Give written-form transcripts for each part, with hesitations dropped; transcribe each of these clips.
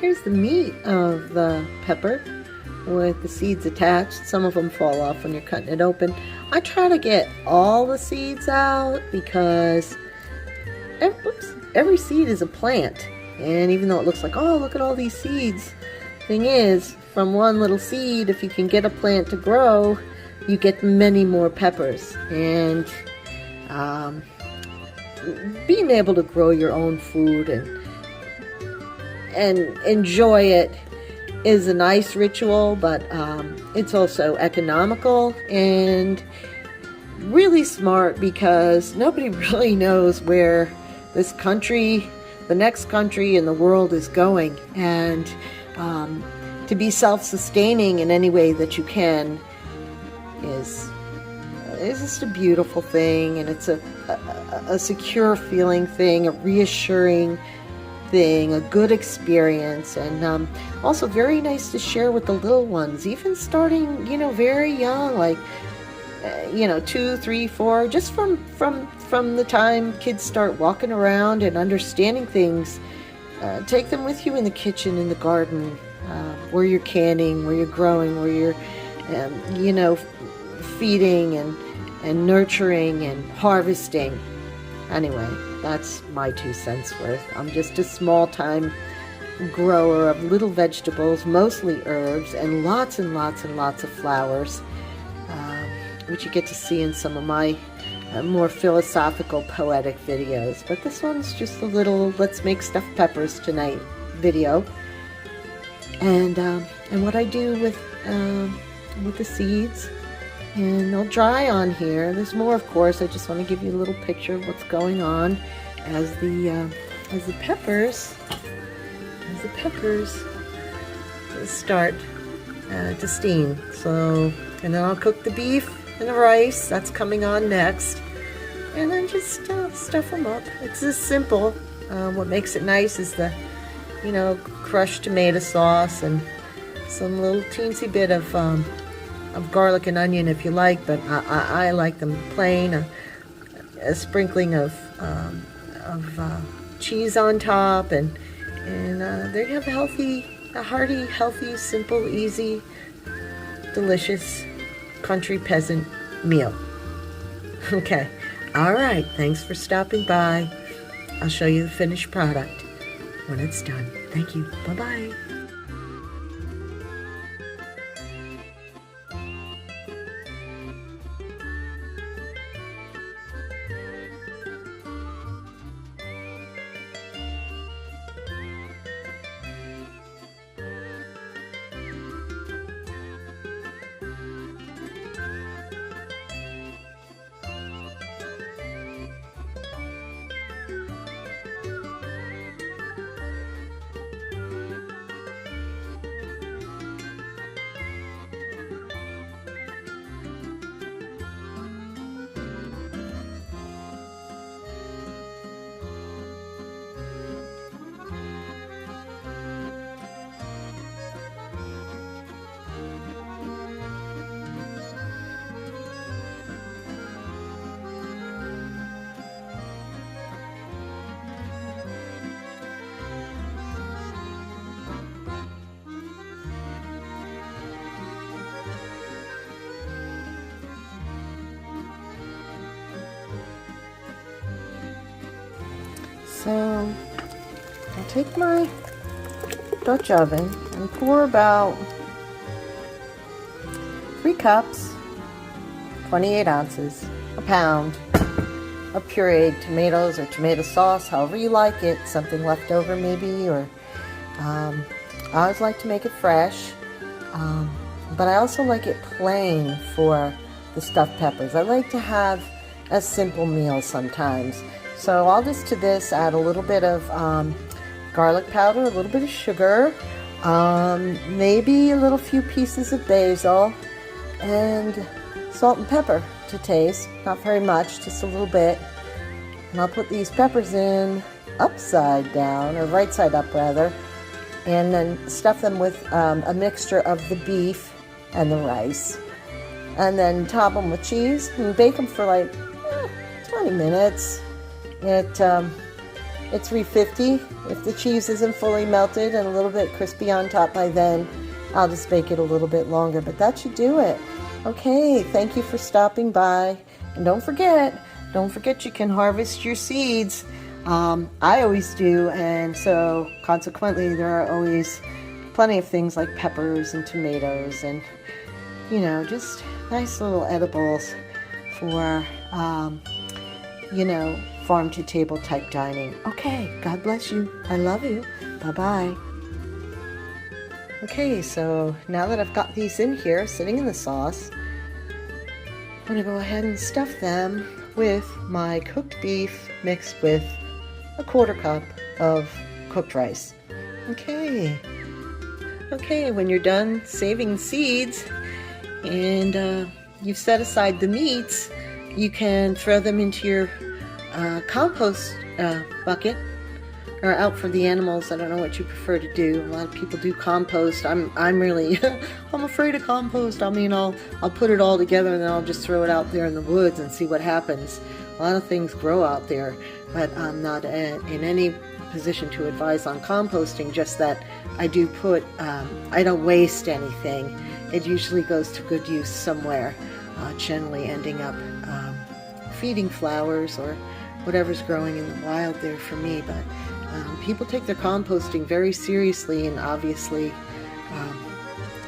here's the meat of the pepper with the seeds attached. Some of them fall off when you're cutting it open. I try to get all the seeds out because every seed is a plant. And even though it looks like, oh, look at all these seeds, thing is, from one little seed, if you can get a plant to grow, you get many more peppers. And being able to grow your own food and enjoy it is a nice ritual, but it's also economical and really smart, because nobody really knows where this country, the next country in the world is going. And to be self-sustaining in any way that you can is just a beautiful thing, and it's a secure feeling thing, a reassuring thing, a good experience, and also very nice to share with the little ones, even starting, very young, like 2, 3, 4, just from the time kids start walking around and understanding things. Take them with you in the kitchen, in the garden, where you're canning, where you're growing, where you're feeding and nurturing and harvesting. Anyway, that's my 2 cents worth. I'm just a small-time grower of little vegetables, mostly herbs, and lots and lots and lots of flowers, which you get to see in some of my more philosophical, poetic videos. But this one's just a little let's make stuffed peppers tonight video. And what I do with the seeds, and they'll dry on here. There's more, of course. I just want to give you a little picture of what's going on as the peppers start to steam. So, and then I'll cook the beef and the rice. That's coming on next. And then just stuff them up. It's just simple. What makes it nice is the, crushed tomato sauce and some little teensy bit of garlic and onion if you like, but I like them plain. A sprinkling of cheese on top, and they have a hearty, healthy, simple, easy, delicious country peasant meal. Okay, all right. Thanks for stopping by. I'll show you the finished product when it's done. Thank you. Bye-bye. So I'll take my Dutch oven and pour about 3 cups, 28 ounces, a pound of pureed tomatoes or tomato sauce, however you like it, something left over maybe, or I always like to make it fresh, but I also like it plain for the stuffed peppers. I like to have a simple meal sometimes. So I'll just to this add a little bit of garlic powder, a little bit of sugar, maybe a little few pieces of basil, and salt and pepper to taste. Not very much, just a little bit. And I'll put these peppers in upside down, or right side up rather, and then stuff them with a mixture of the beef and the rice. And then top them with cheese and bake them for like 20 minutes. at 350. If the cheese isn't fully melted and a little bit crispy on top by then, I'll just bake it a little bit longer, but that should do it. Okay, thank you for stopping by. And don't forget you can harvest your seeds. I always do, and so consequently there are always plenty of things like peppers and tomatoes and, you know, just nice little edibles for, you know, farm to table type dining. Okay, God bless you. I love you. Bye-bye. Okay, so now that I've got these in here, sitting in the sauce, I'm going to go ahead and stuff them with my cooked beef mixed with a 1/4 cup of cooked rice. Okay, when you're done saving seeds and you've set aside the meats, you can throw them into your compost bucket or out for the animals. I don't know what you prefer to do. A lot of people do compost. I'm really I'm afraid of compost. I mean, I'll put it all together and then I'll just throw it out there in the woods and see what happens. A lot of things grow out there, but I'm not in any position to advise on composting, just that I do put, I don't waste anything. It usually goes to good use somewhere, generally ending up feeding flowers or whatever's growing in the wild there for me. But people take their composting very seriously, and obviously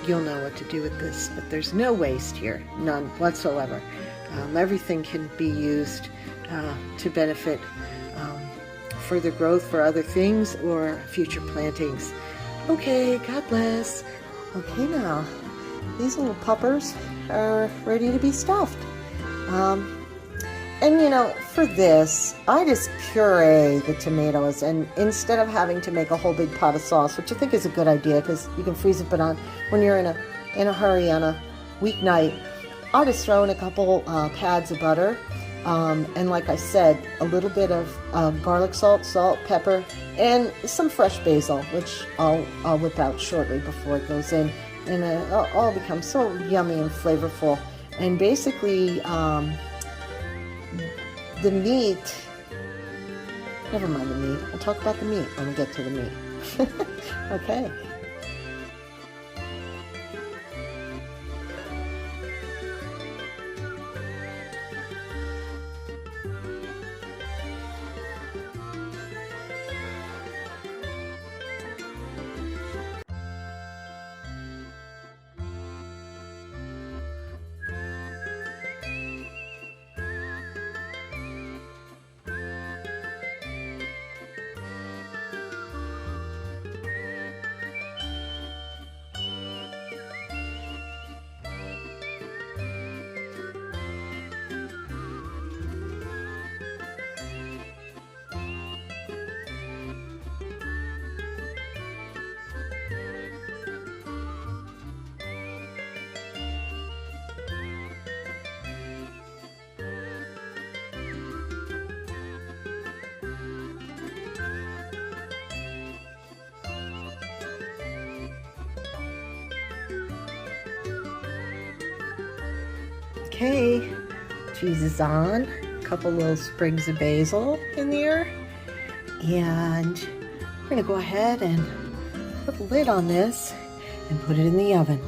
you'll know what to do with this, but there's no waste here, none whatsoever. Everything can be used to benefit further growth for other things or future plantings. Okay, God bless. Okay, now these little puppers are ready to be stuffed. And you know, for this, I just puree the tomatoes, and instead of having to make a whole big pot of sauce, which I think is a good idea because you can freeze it, but when you're in a hurry on a weeknight, I'll just throw in a couple pads of butter, and like I said, a little bit of garlic salt, pepper, and some fresh basil, which I'll whip out shortly before it goes in, and it'll all become so yummy and flavorful. And basically, the meat, never mind the meat, I'll talk about the meat when we get to the meat. Okay. Okay, cheese is on, a couple little sprigs of basil in there, and we're going to go ahead and put the lid on this and put it in the oven.